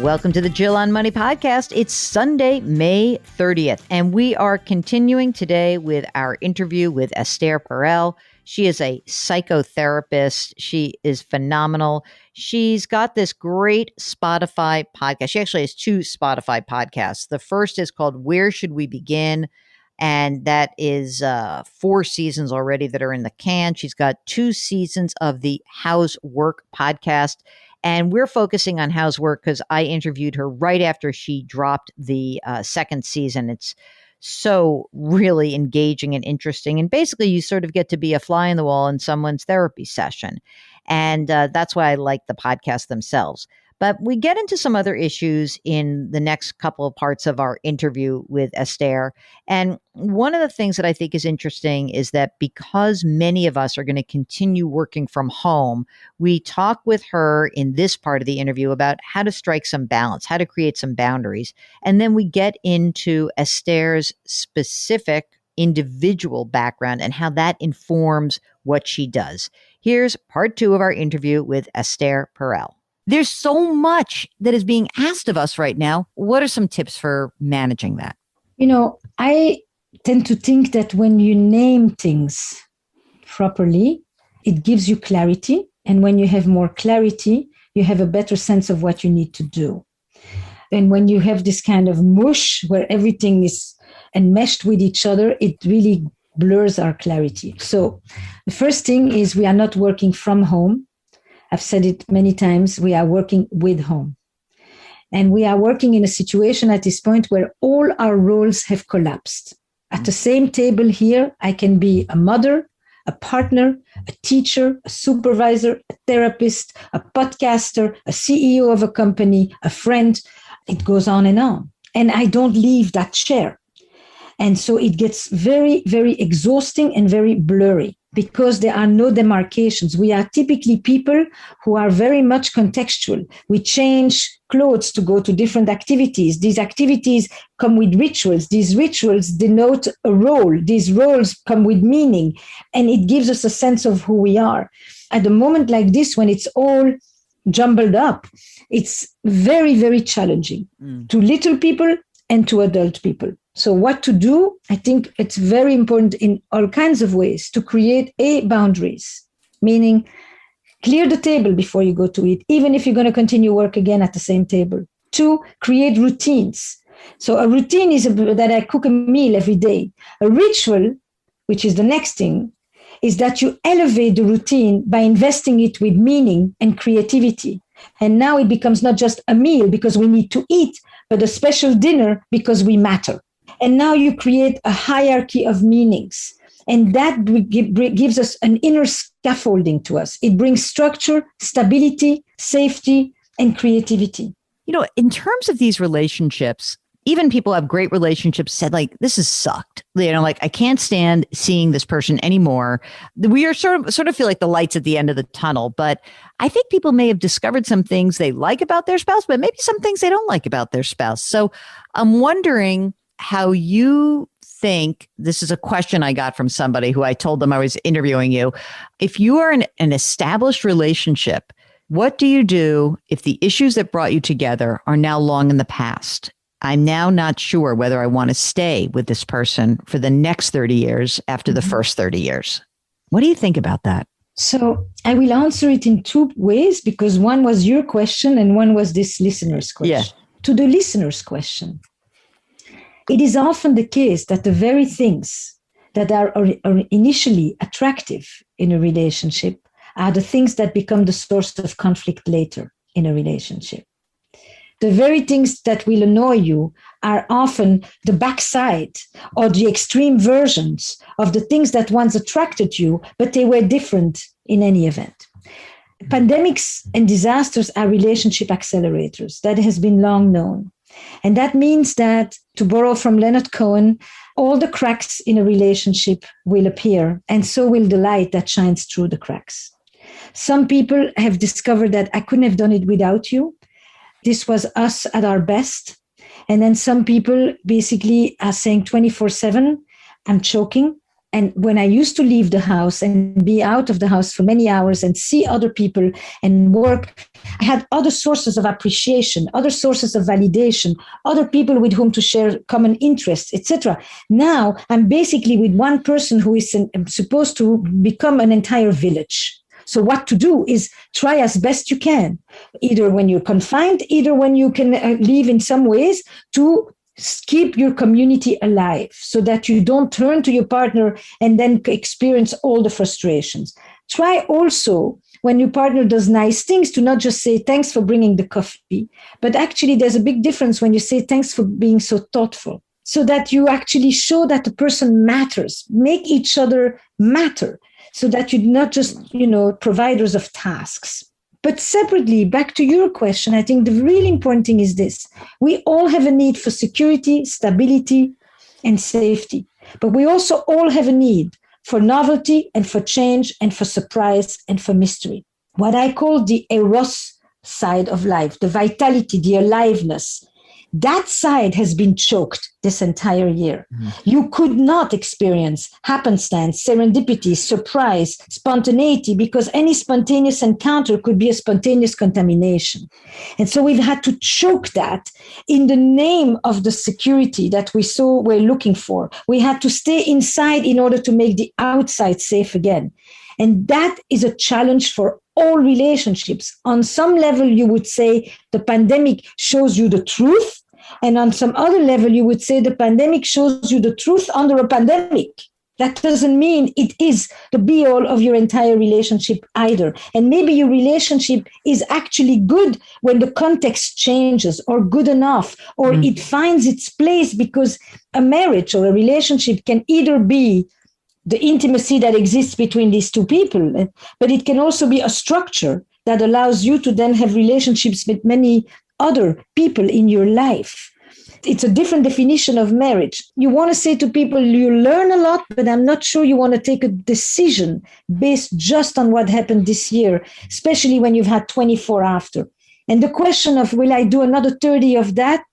Welcome to the Jill on Money podcast. It's Sunday, May 30th, and we are continuing today with our interview with Esther Perel. She is a psychotherapist. She is phenomenal. She's got this great Spotify podcast. She actually has two Spotify podcasts. The first is called Where Should We Begin? And that is 4 seasons already that are in the can. She's got 2 seasons of the How's Work podcast. And we're focusing on How's Work because I interviewed her right after she dropped the second season. It's so really engaging and interesting. And basically, you sort of get to be a fly in the wall in someone's therapy session. And that's why I like the podcast themselves. But we get into some other issues in the next couple of parts of our interview with Esther. And one of the things that I think is interesting is that because many of us are going to continue working from home, we talk with her in this part of the interview about how to strike some balance, how to create some boundaries. And then we get into Esther's specific individual background and how that informs what she does. Here's part 2 of our interview with Esther Perel. There's so much that is being asked of us right now. What are some tips for managing that? You know, I tend to think that when you name things properly, it gives you clarity. And when you have more clarity, you have a better sense of what you need to do. And when you have this kind of mush where everything is enmeshed with each other, it really blurs our clarity. So the first thing is we are not working from home. I've said it many times, we are working with home. And we are working in a situation at this point where all our roles have collapsed. At the same table here, I can be a mother, a partner, a teacher, a supervisor, a therapist, a podcaster, a CEO of a company, a friend. It goes on. And I don't leave that chair. And so it gets very, very exhausting and very blurry because there are no demarcations. We are typically people who are very much contextual. We change clothes to go to different activities. These activities come with rituals. These rituals denote a role. These roles come with meaning. And it gives us a sense of who we are. At a moment like this, when it's all jumbled up, it's very, very challenging to little people and to adult people. So what to do? I think it's very important in all kinds of ways to create boundaries, meaning clear the table before you go to eat, even if you're going to continue work again at the same table. 2, create routines. So a routine is that I cook a meal every day. A ritual, which is the next thing, is that you elevate the routine by investing it with meaning and creativity. And now it becomes not just a meal because we need to eat, but a special dinner because we matter. And now you create a hierarchy of meanings. And that gives us an inner scaffolding to us. It brings structure, stability, safety, and creativity. You know, in terms of these relationships, even people who have great relationships said, like, this has sucked. You know, like, I can't stand seeing this person anymore. We are sort of feel like the light's at the end of the tunnel. But I think people may have discovered some things they like about their spouse, but maybe some things they don't like about their spouse. So I'm wondering how you think, this is a question I got from somebody who I told them I was interviewing you. If you are in an established relationship, what do you do if the issues that brought you together are now long in the past? I'm now not sure whether I want to stay with this person for the next 30 years after the first 30 years. What do you think about that? So I will answer it in 2 ways because one was your question and one was this listener's question. Yeah. To the listener's question, it is often the case that the very things that are initially attractive in a relationship are the things that become the source of conflict later in a relationship. The very things that will annoy you are often the backside or the extreme versions of the things that once attracted you, but they were different in any event. Pandemics and disasters are relationship accelerators. That has been long known. And that means that, to borrow from Leonard Cohen, all the cracks in a relationship will appear, and so will the light that shines through the cracks. Some people have discovered that I couldn't have done it without you. This was us at our best. And then some people basically are saying 24/7, I'm choking. And when I used to leave the house and be out of the house for many hours and see other people and work, I had other sources of appreciation, other sources of validation, other people with whom to share common interests, etc. Now I'm basically with one person who is supposed to become an entire village. So what to do is try as best you can, either when you're confined, either when you can leave in some ways, to keep your community alive so that you don't turn to your partner and then experience all the frustrations. Try also, when your partner does nice things, to not just say thanks for bringing the coffee, but actually there's a big difference when you say thanks for being so thoughtful, so that you actually show that the person matters. Make each other matter, so that you're not just, providers of tasks. But separately, back to your question, I think the really important thing is this. We all have a need for security, stability, and safety. But we also all have a need for novelty and for change and for surprise and for mystery. What I call the eros side of life, the vitality, the aliveness. That side has been choked this entire year. You could not experience happenstance, serendipity, surprise, spontaneity, because any spontaneous encounter could be a spontaneous contamination. And so we've had to choke that in the name of the security that we're looking for. We had to stay inside in order to make the outside safe again. And that is a challenge for all relationships. On some level, you would say the pandemic shows you the truth. And on some other level, you would say the pandemic shows you the truth under a pandemic. That doesn't mean it is the be-all of your entire relationship either. And maybe your relationship is actually good when the context changes, or good enough, or it finds its place, because a marriage or a relationship can either be the intimacy that exists between these two people, but it can also be a structure that allows you to then have relationships with many other people in your life. It's a different definition of marriage. You want to say to people, you learn a lot, but I'm not sure you want to take a decision based just on what happened this year, especially when you've had 24 after. And the question of, will I do another 30 of that?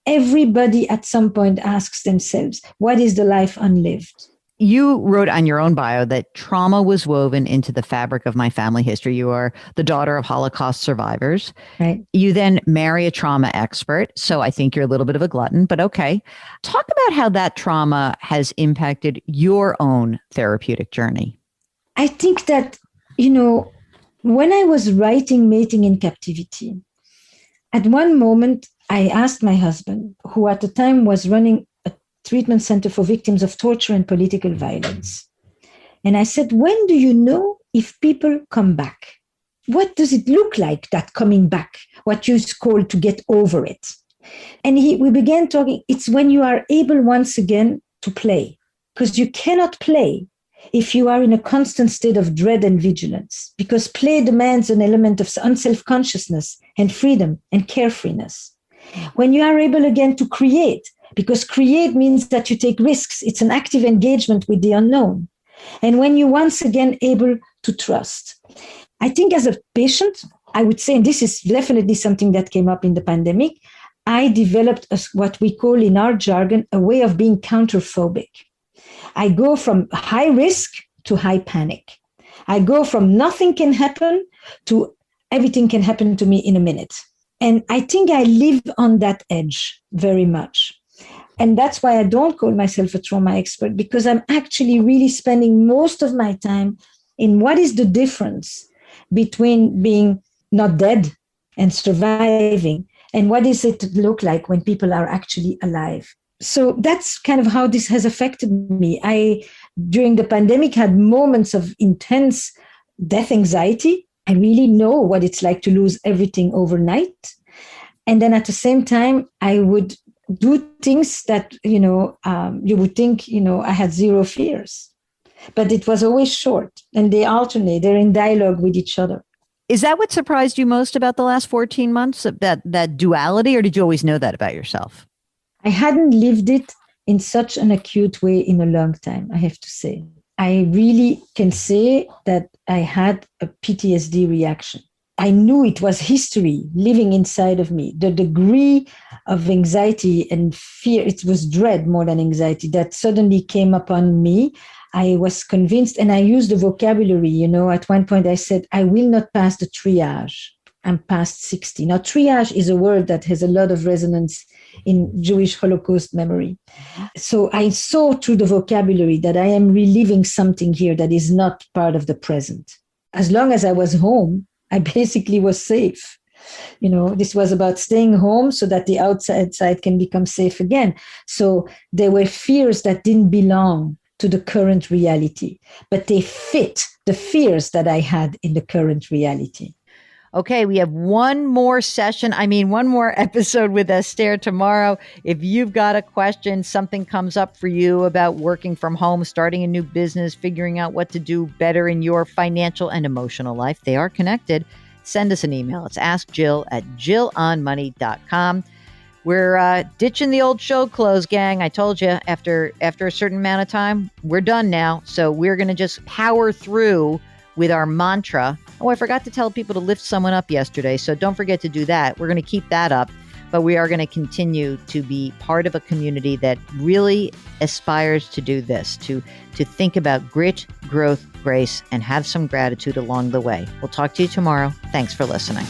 Everybody at some point asks themselves, what is the life unlived? You wrote on your own bio that trauma was woven into the fabric of my family history. You are the daughter of Holocaust survivors. Right. You then marry a trauma expert. So I think you're a little bit of a glutton, but okay. Talk about how that trauma has impacted your own therapeutic journey. I think that, when I was writing Mating in Captivity, at one moment, I asked my husband, who at the time was running a treatment center for victims of torture and political violence. And I said, when do you know if people come back? What does it look like, that coming back, what you call to get over it? And we began talking, it's when you are able once again to play, because you cannot play if you are in a constant state of dread and vigilance, because play demands an element of unself-consciousness and freedom and carefreeness. When you are able again to create, because create means that you take risks. It's an active engagement with the unknown. And when you once again able to trust. I think as a patient, I would say, and this is definitely something that came up in the pandemic, I developed what we call in our jargon, a way of being counterphobic. I go from high risk to high panic. I go from nothing can happen to everything can happen to me in a minute. And I think I live on that edge very much. And that's why I don't call myself a trauma expert, because I'm actually really spending most of my time in what is the difference between being not dead and surviving, and what does it look like when people are actually alive. So that's kind of how this has affected me. I, during the pandemic, had moments of intense death anxiety. I really know what it's like to lose everything overnight. And then at the same time, I would do things that, you would think, I had zero fears. But it was always short, and they alternate. They're in dialogue with each other. Is that what surprised you most about the last 14 months, that duality, or did you always know that about yourself? I hadn't lived it in such an acute way in a long time, I have to say. I really can say that I had a PTSD reaction. I knew it was history living inside of me. The degree of anxiety and fear, it was dread more than anxiety, that suddenly came upon me. I was convinced, and I used the vocabulary, at one point I said, I will not pass the triage. I'm past 60. Now, triage is a word that has a lot of resonance in Jewish Holocaust memory. So I saw through the vocabulary that I am reliving something here that is not part of the present. As long as I was home, I basically was safe. This was about staying home so that the outside side can become safe again. So there were fears that didn't belong to the current reality, but they fit the fears that I had in the current reality. Okay, we have one more one more episode with Esther tomorrow. If you've got a question, something comes up for you about working from home, starting a new business, figuring out what to do better in your financial and emotional life, they are connected. Send us an email. It's askjill@jillonmoney.com. We're ditching the old show clothes, gang. I told you after a certain amount of time, we're done now. So we're going to just power through with our mantra. Oh, I forgot to tell people to lift someone up yesterday. So don't forget to do that. We're going to keep that up. But we are going to continue to be part of a community that really aspires to do this, to think about grit, growth, grace, and have some gratitude along the way. We'll talk to you tomorrow. Thanks for listening.